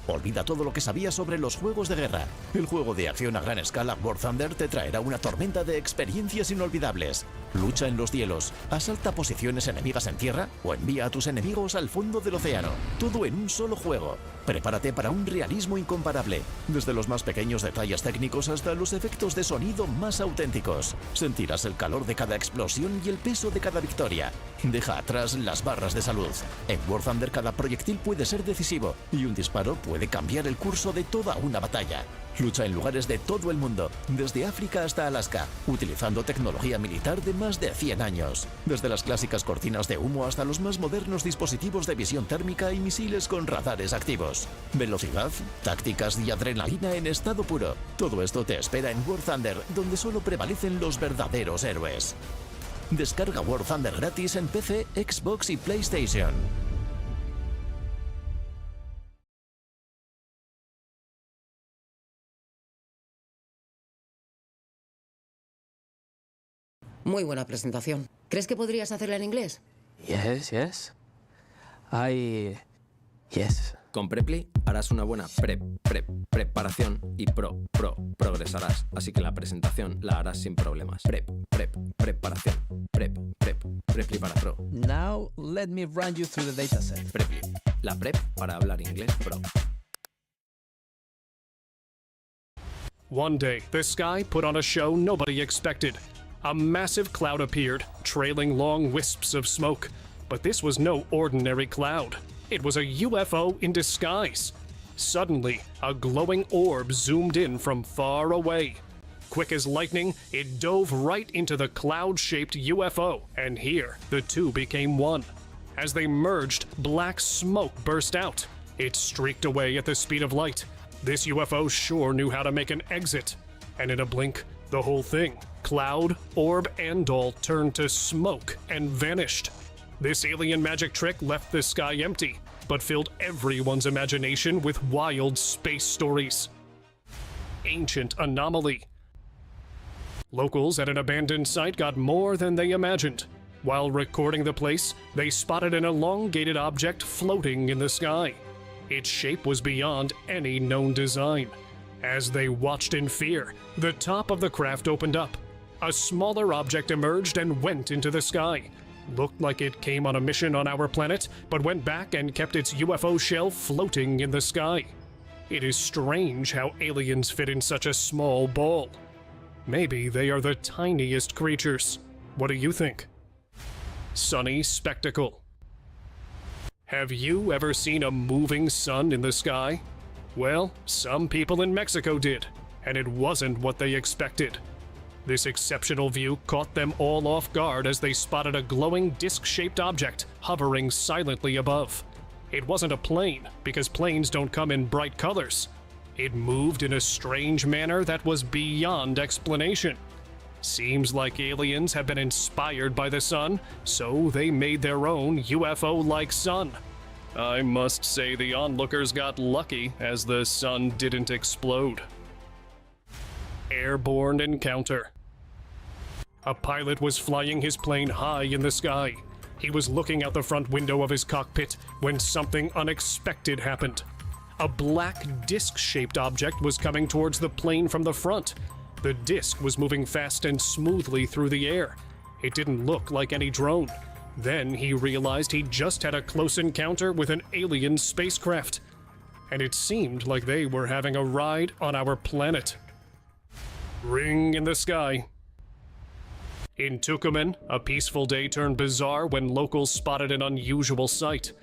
Olvida todo lo que sabías sobre los juegos de guerra. El juego de acción a gran escala War Thunder te traerá una tormenta de experiencias inolvidables. Lucha en los hielos, asalta posiciones enemigas en tierra o envía a tus enemigos al fondo del océano. Todo en un solo juego. Prepárate para un realismo incomparable, desde los más pequeños detalles técnicos hasta los efectos de sonido más auténticos. Sentirás el calor de cada explosión y el peso de cada victoria. Deja atrás las barras de salud. En War Thunder cada proyectil puede ser decisivo y un disparo puede cambiar el curso de toda una batalla. Lucha en lugares de todo el mundo, desde África hasta Alaska, utilizando tecnología militar de más de 100 años. Desde las clásicas cortinas de humo hasta los más modernos dispositivos de visión térmica y misiles con radares activos. Velocidad, tácticas y adrenalina en estado puro. Todo esto te espera en War Thunder, donde solo prevalecen los verdaderos héroes. Descarga War Thunder gratis en PC, Xbox y PlayStation. Muy buena presentación. ¿Crees que podrías hacerla en inglés? Yes. Yes. Con Preply harás una buena preparación y progresarás. Así que la presentación la harás sin problemas. Preparación. Preply para Pro. Now let me run you through the dataset. Preply, la prep para hablar inglés pro. One day, the sky put on a show nobody expected. A massive cloud appeared, trailing long wisps of smoke. But this was no ordinary cloud. It was a UFO in disguise. Suddenly, a glowing orb zoomed in from far away. Quick as lightning, it dove right into the cloud-shaped UFO, and here, the two became one. As they merged, black smoke burst out. It streaked away at the speed of light. This UFO sure knew how to make an exit. And in a blink, the whole thing, cloud, orb, and all, turned to smoke and vanished. This alien magic trick left the sky empty, but filled everyone's imagination with wild space stories. Ancient anomaly. Locals at an abandoned site got more than they imagined. While recording the place, they spotted an elongated object floating in the sky. Its shape was beyond any known design. As they watched in fear, the top of the craft opened up. A smaller object emerged and went into the sky. Looked like it came on a mission on our planet, but went back and kept its UFO shell floating in the sky. It is strange how aliens fit in such a small ball. Maybe they are the tiniest creatures. What do you think? Sunny spectacle. Have you ever seen a moving sun in the sky? Well, some people in Mexico did, and it wasn't what they expected. This exceptional view caught them all off guard as they spotted a glowing disc-shaped object hovering silently above. It wasn't a plane, because planes don't come in bright colors. It moved in a strange manner that was beyond explanation. Seems like aliens have been inspired by the sun, so they made their own UFO-like sun. I must say the onlookers got lucky as the sun didn't explode. Airborne encounter. A pilot was flying his plane high in the sky. He was looking out the front window of his cockpit when something unexpected happened. A black disc-shaped object was coming towards the plane from the front. The disc was moving fast and smoothly through the air. It didn't look like any drone. Then he realized he just had a close encounter with an alien spacecraft. And it seemed like they were having a ride on our planet. Ring in the sky. In Tucumán, a peaceful day turned bizarre when locals spotted an unusual sight.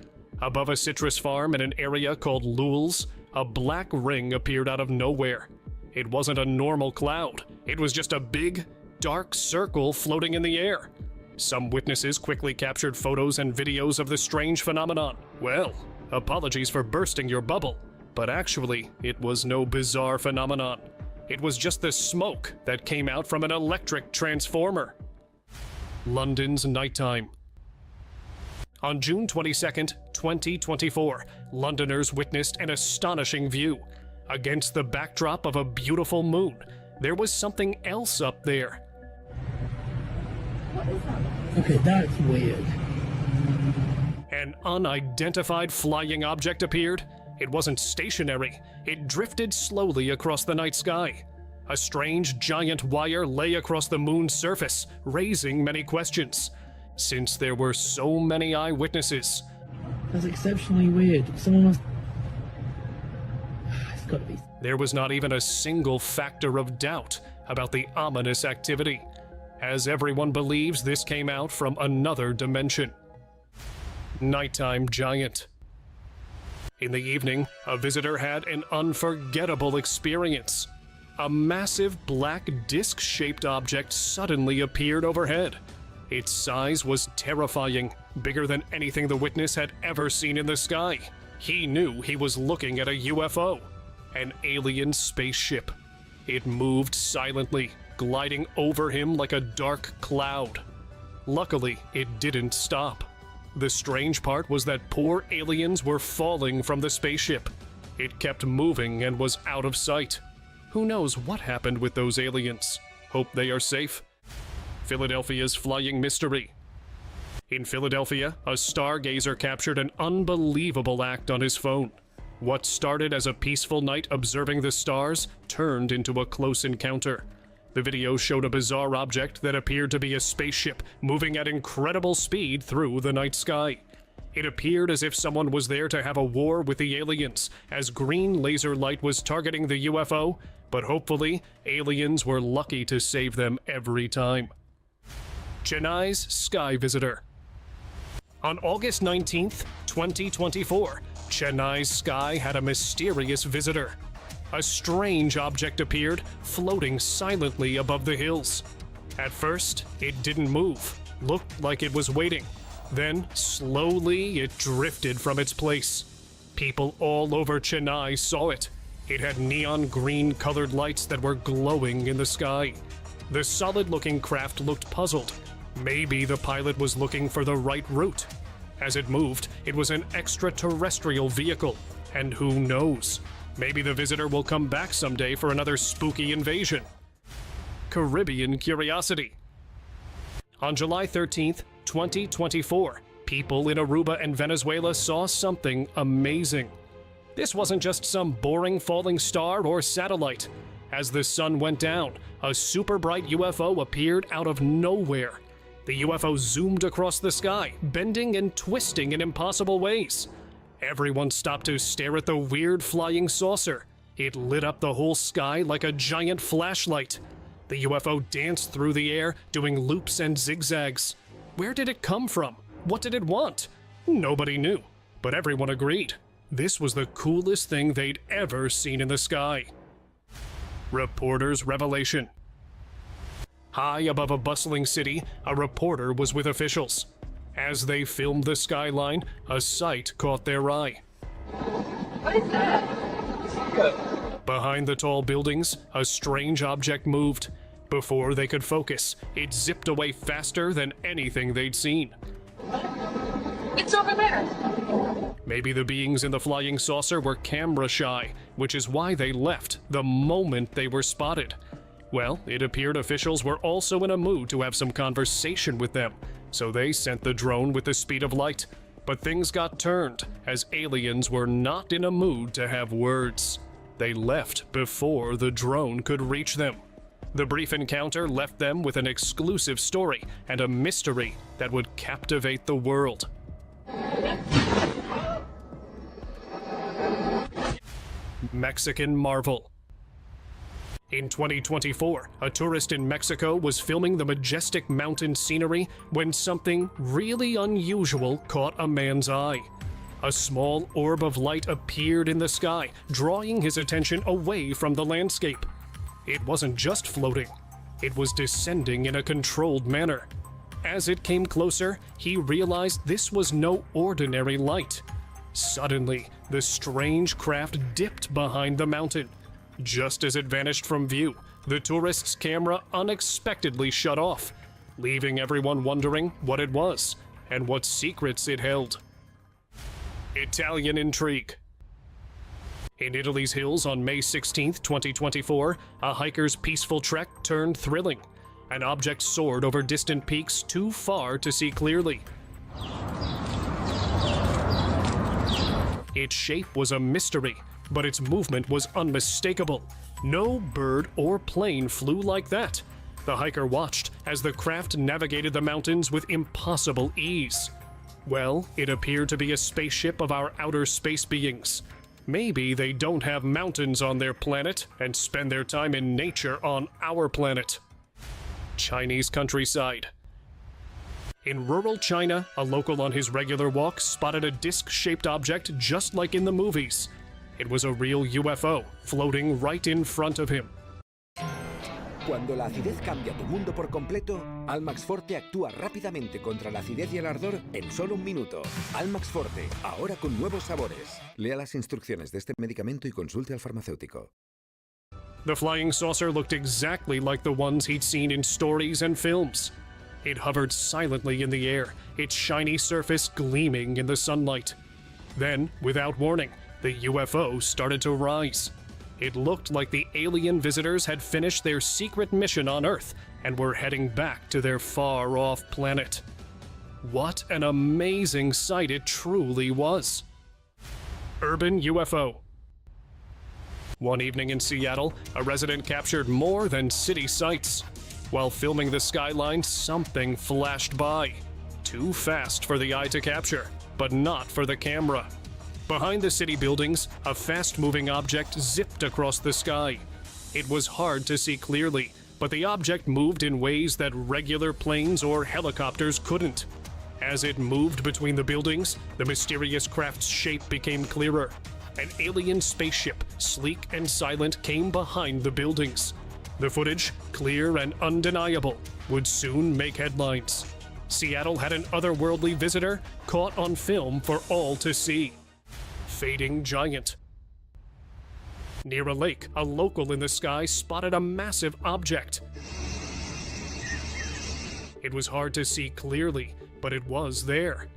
Above a citrus farm in an area called Lules, a black ring appeared out of nowhere. It wasn't a normal cloud. It was just a big, dark circle floating in the air. Some witnesses quickly captured photos and videos of the strange phenomenon. Well, apologies for bursting your bubble, but actually, it was no bizarre phenomenon. It was just the smoke that came out from an electric transformer. London's nighttime. On June 22nd, 2024, Londoners witnessed an astonishing view. Against the backdrop of a beautiful moon, there was something else up there. Okay, that's weird. An unidentified flying object appeared. It wasn't stationary. It drifted slowly across the night sky. A strange giant wire lay across the moon's surface, raising many questions. Since there were so many eyewitnesses, That's exceptionally weird. Someone must... It's gotta be... there was not even a single factor of doubt about the ominous activity, as everyone believes this came out from another dimension. Nighttime giant. In the evening, a visitor had an unforgettable experience. A massive black disc-shaped object suddenly appeared overhead. Its size was terrifying, bigger than anything the witness had ever seen in the sky. He knew he was looking at a UFO, an alien spaceship. It moved silently, gliding over him like a dark cloud. Luckily, it didn't stop. The strange part was that poor aliens were falling from the spaceship. It kept moving and was out of sight. Who knows what happened with those aliens? Hope they are safe. Philadelphia's flying mystery. In Philadelphia, a stargazer captured an unbelievable act on his phone. What started as a peaceful night observing the stars turned into a close encounter. The video showed a bizarre object that appeared to be a spaceship moving at incredible speed through the night sky. It appeared as if someone was there to have a war with the aliens, as green laser light was targeting the UFO, but hopefully, aliens were lucky to save them every time. Chennai's Sky Visitor. On August 19th, 2024, Chennai's sky had a mysterious visitor. A strange object appeared, floating silently above the hills. At first, it didn't move, looked like it was waiting. Then, slowly, it drifted from its place. People all over Chennai saw it. It had neon green colored lights that were glowing in the sky. The solid-looking craft looked puzzled. Maybe the pilot was looking for the right route. As it moved, it was an extraterrestrial vehicle. And who knows? Maybe the visitor will come back someday for another spooky invasion. Caribbean curiosity. On July 13th, 2024, people in Aruba and Venezuela saw something amazing. This wasn't just some boring falling star or satellite. As the sun went down, a super bright UFO appeared out of nowhere. The UFO zoomed across the sky, bending and twisting in impossible ways. Everyone stopped to stare at the weird flying saucer. It lit up the whole sky like a giant flashlight. The UFO danced through the air, doing loops and zigzags. Where did it come from? What did it want? Nobody knew, but everyone agreed. This was the coolest thing they'd ever seen in the sky. Reporter's revelation. High above a bustling city, a reporter was with officials. As they filmed the skyline, a sight caught their eye. What is that? Behind the tall buildings, a strange object moved. Before they could focus, it zipped away faster than anything they'd seen. It's over there! Maybe the beings in the flying saucer were camera shy, which is why they left the moment they were spotted. Well, it appeared officials were also in a mood to have some conversation with them, so they sent the drone with the speed of light. But things got turned, as aliens were not in a mood to have words. They left before the drone could reach them. The brief encounter left them with an exclusive story and a mystery that would captivate the world. Mexican marvel. In 2024, a tourist in Mexico was filming the majestic mountain scenery when something really unusual caught a man's eye. A small orb of light appeared in the sky, drawing his attention away from the landscape. It wasn't just floating, it was descending in a controlled manner. As it came closer, he realized this was no ordinary light. Suddenly, the strange craft dipped behind the mountain. Just as it vanished from view, the tourist's camera unexpectedly shut off, leaving everyone wondering what it was and what secrets it held. Italian intrigue. In Italy's hills on May 16, 2024, a hiker's peaceful trek turned thrilling. An object soared over distant peaks too far to see clearly. Its shape was a mystery, but its movement was unmistakable. No bird or plane flew like that. The hiker watched as the craft navigated the mountains with impossible ease. Well, it appeared to be a spaceship of our outer space beings. Maybe they don't have mountains on their planet and spend their time in nature on our planet. Chinese countryside. In rural China, a local on his regular walk spotted a disc-shaped object just like in the movies. It was a real UFO, floating right in front of him. Cuando la acidez cambia tu mundo por completo, Almax Forte actúa rápidamente contra la acidez y el ardor en solo un minuto. Almax Forte, ahora con nuevos sabores. Lea las instrucciones de este medicamento y consulte al farmacéutico. The flying saucer looked exactly like the ones he'd seen in stories and films. It hovered silently in the air, its shiny surface gleaming in the sunlight. Then, without warning, the UFO started to rise. It looked like the alien visitors had finished their secret mission on Earth and were heading back to their far-off planet. What an amazing sight it truly was. Urban UFO. One evening in Seattle, a resident captured more than city sights. While filming the skyline, something flashed by. Too fast for the eye to capture, but not for the camera. Behind the city buildings, a fast-moving object zipped across the sky. It was hard to see clearly, but the object moved in ways that regular planes or helicopters couldn't. As it moved between the buildings, the mysterious craft's shape became clearer. An alien spaceship, sleek and silent, came behind the buildings. The footage, clear and undeniable, would soon make headlines. Seattle had an otherworldly visitor caught on film for all to see. Fading giant. Near a lake, a local in the sky spotted a massive object. It was hard to see clearly, but it was there.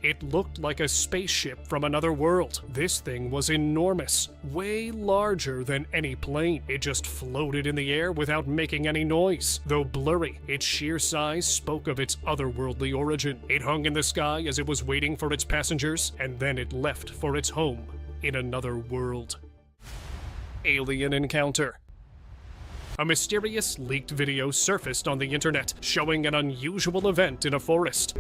It looked like a spaceship from another world. This thing was enormous, way larger than any plane. It just floated in the air without making any noise. Though blurry, its sheer size spoke of its otherworldly origin. It hung in the sky as it was waiting for its passengers, and then it left for its home in another world. Alien encounter. A mysterious leaked video surfaced on the internet showing an unusual event in a forest.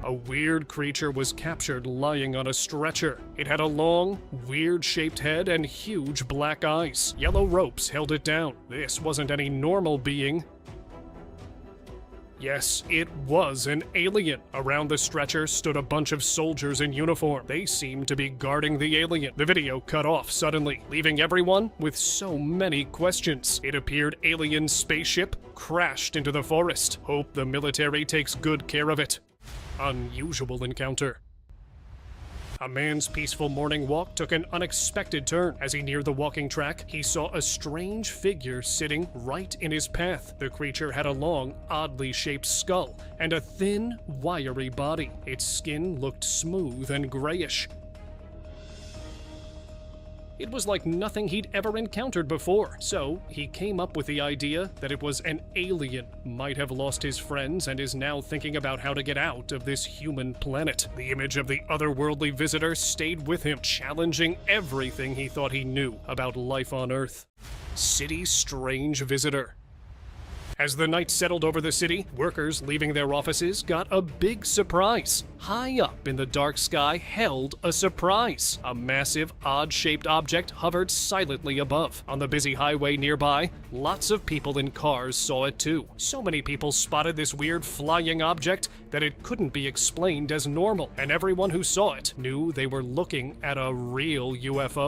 A weird creature was captured lying on a stretcher. It had a long, weird-shaped head and huge black eyes. Yellow ropes held it down. This wasn't any normal being. Yes, it was an alien. Around the stretcher stood a bunch of soldiers in uniform. They seemed to be guarding the alien. The video cut off suddenly, leaving everyone with so many questions. It appeared alien spaceship crashed into the forest. Hope the military takes good care of it. Unusual encounter. A man's peaceful morning walk took an unexpected turn. As he neared the walking track, he saw a strange figure sitting right in his path. The creature had a long, oddly shaped skull and a thin, wiry body. Its skin looked smooth and grayish. It was like nothing he'd ever encountered before, so he came up with the idea that it was an alien, might have lost his friends and is now thinking about how to get out of this human planet. The image of the otherworldly visitor stayed with him, challenging everything he thought he knew about life on Earth. City's strange visitor. As the night settled over the city, workers leaving their offices got a big surprise. High up in the dark sky held a surprise. A massive, odd-shaped object hovered silently above. On the busy highway nearby, lots of people in cars saw it too. So many people spotted this weird flying object that it couldn't be explained as normal, and everyone who saw it knew they were looking at a real UFO.